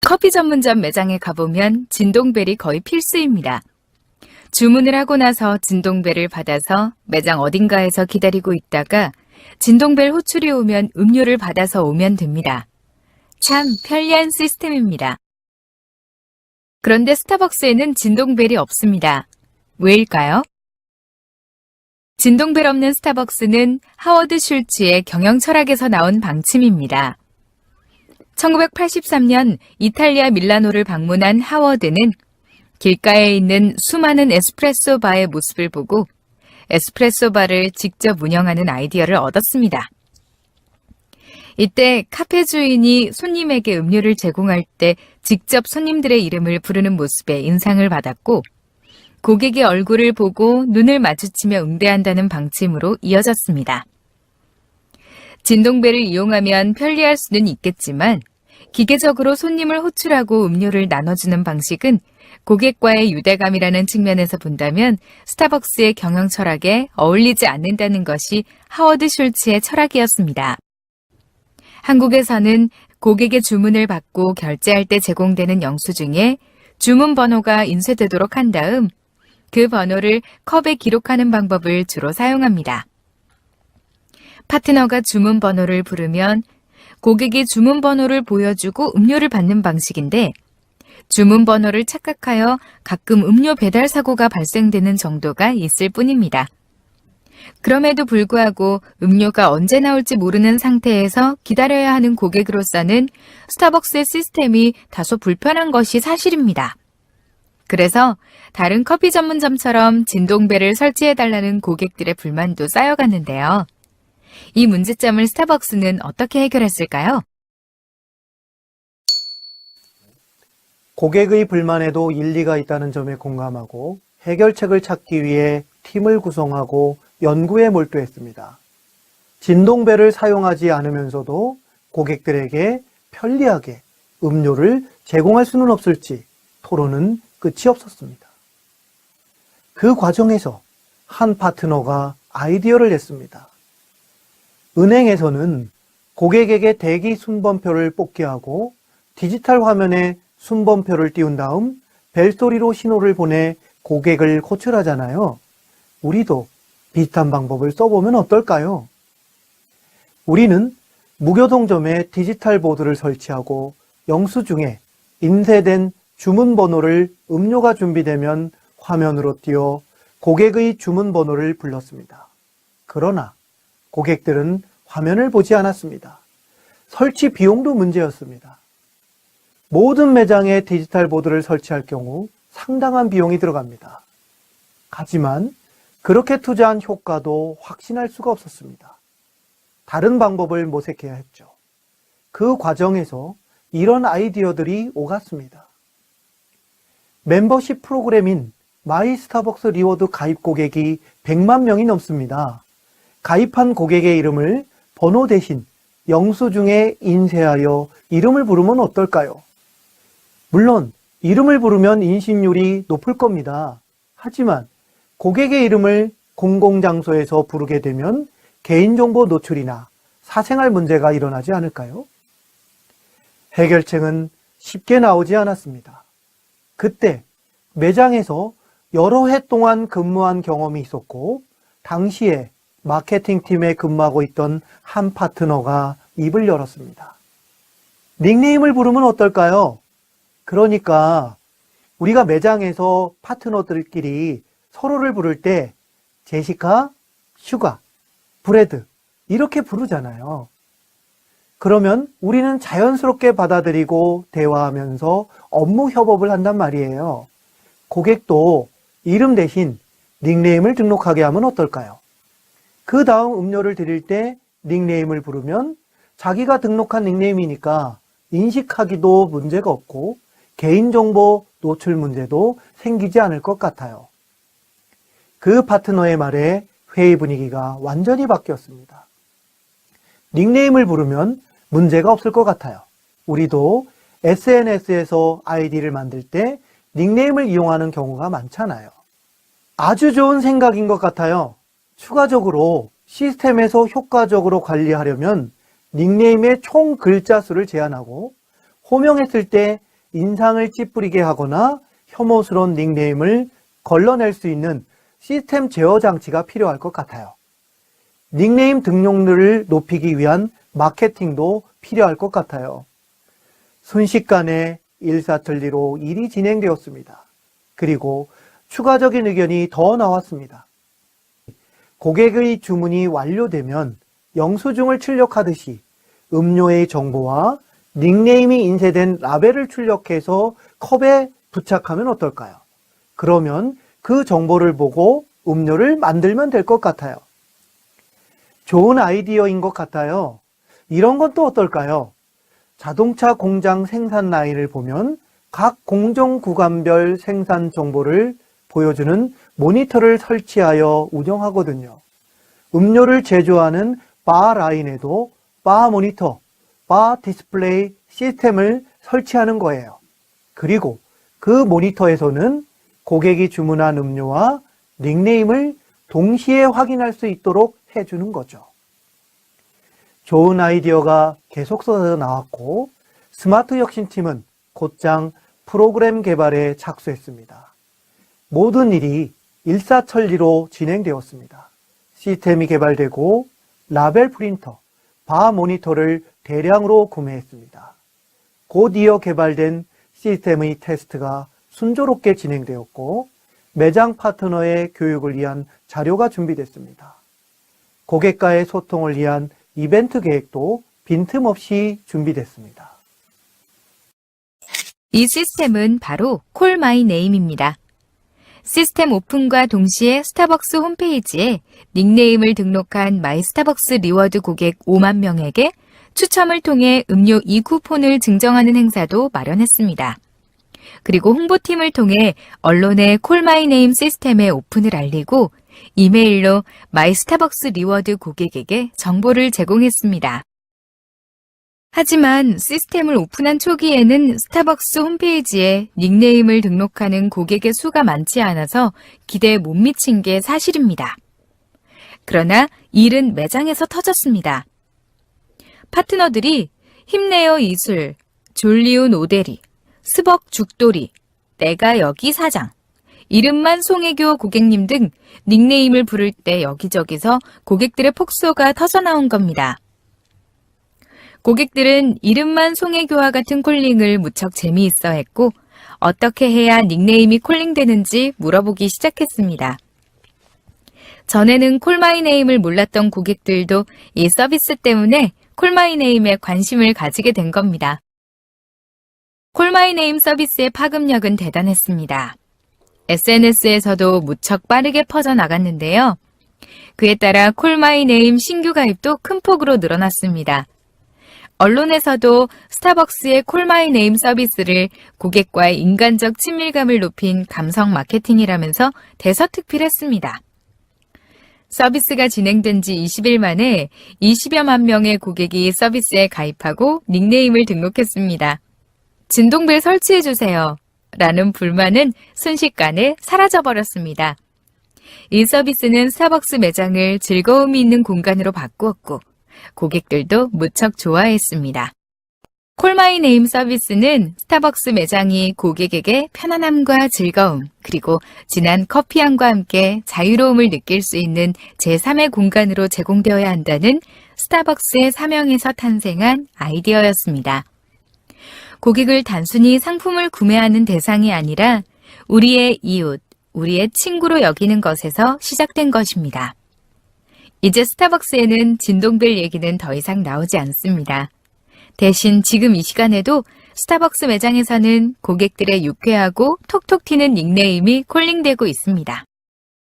커피 전문점 매장에 가보면 진동벨이 거의 필수입니다. 주문을 하고 나서 진동벨을 받아서 매장 어딘가에서 기다리고 있다가 진동벨 호출이 오면 음료를 받아서 오면 됩니다. 참 편리한 시스템입니다. 그런데 스타벅스에는 진동벨이 없습니다. 왜일까요? 진동벨 없는 스타벅스는 하워드 슐츠의 경영 철학에서 나온 방침입니다. 1983년 이탈리아 밀라노를 방문한 하워드는 길가에 있는 수많은 에스프레소 바의 모습을 보고 에스프레소 바를 직접 운영하는 아이디어를 얻었습니다. 이때 카페 주인이 손님에게 음료를 제공할 때 직접 손님들의 이름을 부르는 모습에 인상을 받았고 고객의 얼굴을 보고 눈을 마주치며 응대한다는 방침으로 이어졌습니다. 진동벨을 이용하면 편리할 수는 있겠지만 기계적으로 손님을 호출하고 음료를 나눠주는 방식은 고객과의 유대감이라는 측면에서 본다면 스타벅스의 경영 철학에 어울리지 않는다는 것이 하워드 슐츠의 철학이었습니다. 한국에서는 고객의 주문을 받고 결제할 때 제공되는 영수증에 주문 번호가 인쇄되도록 한 다음 그 번호를 컵에 기록하는 방법을 주로 사용합니다. 파트너가 주문 번호를 부르면 고객이 주문 번호를 보여주고 음료를 받는 방식인데 주문 번호를 착각하여 가끔 음료 배달 사고가 발생되는 정도가 있을 뿐입니다. 그럼에도 불구하고 음료가 언제 나올지 모르는 상태에서 기다려야 하는 고객으로서는 스타벅스의 시스템이 다소 불편한 것이 사실입니다. 그래서 다른 커피 전문점처럼 진동벨을 설치해달라는 고객들의 불만도 쌓여갔는데요. 이 문제점을 스타벅스는 어떻게 해결했을까요? 고객의 불만에도 일리가 있다는 점에 공감하고 해결책을 찾기 위해 팀을 구성하고 연구에 몰두했습니다. 진동벨을 사용하지 않으면서도 고객들에게 편리하게 음료를 제공할 수는 없을지 토론은 끝이 없었습니다. 그 과정에서 한 파트너가 아이디어를 냈습니다. 은행에서는 고객에게 대기 순번표를 뽑게 하고 디지털 화면에 순번표를 띄운 다음 벨소리로 신호를 보내 고객을 호출하잖아요. 우리도 비슷한 방법을 써보면 어떨까요? 우리는 무교동점에 디지털 보드를 설치하고 영수증에 인쇄된 주문 번호를 음료가 준비되면 화면으로 띄워 고객의 주문 번호를 불렀습니다. 그러나 고객들은 화면을 보지 않았습니다. 설치 비용도 문제였습니다. 모든 매장에 디지털 보드를 설치할 경우 상당한 비용이 들어갑니다. 하지만 그렇게 투자한 효과도 확신할 수가 없었습니다. 다른 방법을 모색해야 했죠. 그 과정에서 이런 아이디어들이 오갔습니다. 멤버십 프로그램인 마이 스타벅스 리워드 가입 고객이 100만 명이 넘습니다. 가입한 고객의 이름을 번호 대신 영수증에 인쇄하여 이름을 부르면 어떨까요? 물론 이름을 부르면 인식률이 높을 겁니다. 하지만 고객의 이름을 공공장소에서 부르게 되면 개인정보 노출이나 사생활 문제가 일어나지 않을까요? 해결책은 쉽게 나오지 않았습니다. 그때 매장에서 여러 해 동안 근무한 경험이 있었고 당시에 마케팅팀에 근무하고 있던 한 파트너가 입을 열었습니다. 닉네임을 부르면 어떨까요? 그러니까 우리가 매장에서 파트너들끼리 서로를 부를 때 제시카, 슈가, 브레드 이렇게 부르잖아요. 그러면 우리는 자연스럽게 받아들이고 대화하면서 업무 협업을 한단 말이에요. 고객도 이름 대신 닉네임을 등록하게 하면 어떨까요? 그 다음 음료를 드릴 때 닉네임을 부르면 자기가 등록한 닉네임이니까 인식하기도 문제가 없고 개인정보 노출 문제도 생기지 않을 것 같아요. 그 파트너의 말에 회의 분위기가 완전히 바뀌었습니다. 닉네임을 부르면 문제가 없을 것 같아요. 우리도 SNS에서 아이디를 만들 때 닉네임을 이용하는 경우가 많잖아요. 아주 좋은 생각인 것 같아요. 추가적으로 시스템에서 효과적으로 관리하려면 닉네임의 총 글자 수를 제한하고 호명했을 때 인상을 찌푸리게 하거나 혐오스러운 닉네임을 걸러낼 수 있는 시스템 제어 장치가 필요할 것 같아요. 닉네임 등록률을 높이기 위한 마케팅도 필요할 것 같아요. 순식간에 일사천리로 일이 진행되었습니다. 그리고 추가적인 의견이 더 나왔습니다. 고객의 주문이 완료되면 영수증을 출력하듯이 음료의 정보와 닉네임이 인쇄된 라벨을 출력해서 컵에 부착하면 어떨까요? 그러면 그 정보를 보고 음료를 만들면 될 것 같아요. 좋은 아이디어인 것 같아요. 이런 건 또 어떨까요? 자동차 공장 생산 라인을 보면 각 공정 구간별 생산 정보를 보여주는 모니터를 설치하여 운영하거든요. 음료를 제조하는 바 라인에도 바 모니터, 바 디스플레이 시스템을 설치하는 거예요. 그리고 그 모니터에서는 고객이 주문한 음료와 닉네임을 동시에 확인할 수 있도록 해주는 거죠. 좋은 아이디어가 계속 쏟아져 나왔고 스마트 혁신팀은 곧장 프로그램 개발에 착수했습니다. 모든 일이 일사천리로 진행되었습니다. 시스템이 개발되고 라벨 프린터, 바 모니터를 대량으로 구매했습니다. 곧 이어 개발된 시스템의 테스트가 순조롭게 진행되었고 매장 파트너의 교육을 위한 자료가 준비됐습니다. 고객과의 소통을 위한 이벤트 계획도 빈틈없이 준비됐습니다. 이 시스템은 바로 콜 마이 네임입니다. 시스템 오픈과 동시에 스타벅스 홈페이지에 닉네임을 등록한 마이 스타벅스 리워드 고객 5만 명에게 추첨을 통해 음료 2쿠폰을 증정하는 행사도 마련했습니다. 그리고 홍보팀을 통해 언론에 콜 마이 네임 시스템의 오픈을 알리고 이메일로 마이 스타벅스 리워드 고객에게 정보를 제공했습니다. 하지만 시스템을 오픈한 초기에는 스타벅스 홈페이지에 닉네임을 등록하는 고객의 수가 많지 않아서 기대에 못 미친 게 사실입니다. 그러나 일은 매장에서 터졌습니다. 파트너들이 힘내요 이술, 졸리운 오대리, 스벅 죽돌이, 내가 여기 사장, 이름만 송혜교 고객님 등 닉네임을 부를 때 여기저기서 고객들의 폭소가 터져나온 겁니다. 고객들은 이름만 송혜교와 같은 콜링을 무척 재미있어 했고 어떻게 해야 닉네임이 콜링되는지 물어보기 시작했습니다. 전에는 콜마이네임을 몰랐던 고객들도 이 서비스 때문에 콜마이네임에 관심을 가지게 된 겁니다. 콜마이네임 서비스의 파급력은 대단했습니다. SNS에서도 무척 빠르게 퍼져나갔는데요. 그에 따라 콜마이네임 신규 가입도 큰 폭으로 늘어났습니다. 언론에서도 스타벅스의 콜마이네임 서비스를 고객과의 인간적 친밀감을 높인 감성 마케팅이라면서 대서특필했습니다. 서비스가 진행된 지 20일 만에 20여만 명의 고객이 서비스에 가입하고 닉네임을 등록했습니다. 진동벨 설치해주세요 라는 불만은 순식간에 사라져버렸습니다. 이 서비스는 스타벅스 매장을 즐거움이 있는 공간으로 바꾸었고 고객들도 무척 좋아했습니다. 콜마이네임 서비스는 스타벅스 매장이 고객에게 편안함과 즐거움, 그리고 진한 커피향과 함께 자유로움을 느낄 수 있는 제3의 공간으로 제공되어야 한다는 스타벅스의 사명에서 탄생한 아이디어였습니다. 고객을 단순히 상품을 구매하는 대상이 아니라 우리의 이웃, 우리의 친구로 여기는 것에서 시작된 것입니다. 이제 스타벅스에는 진동벨 얘기는 더 이상 나오지 않습니다. 대신 지금 이 시간에도 스타벅스 매장에서는 고객들의 유쾌하고 톡톡 튀는 닉네임이 콜링되고 있습니다.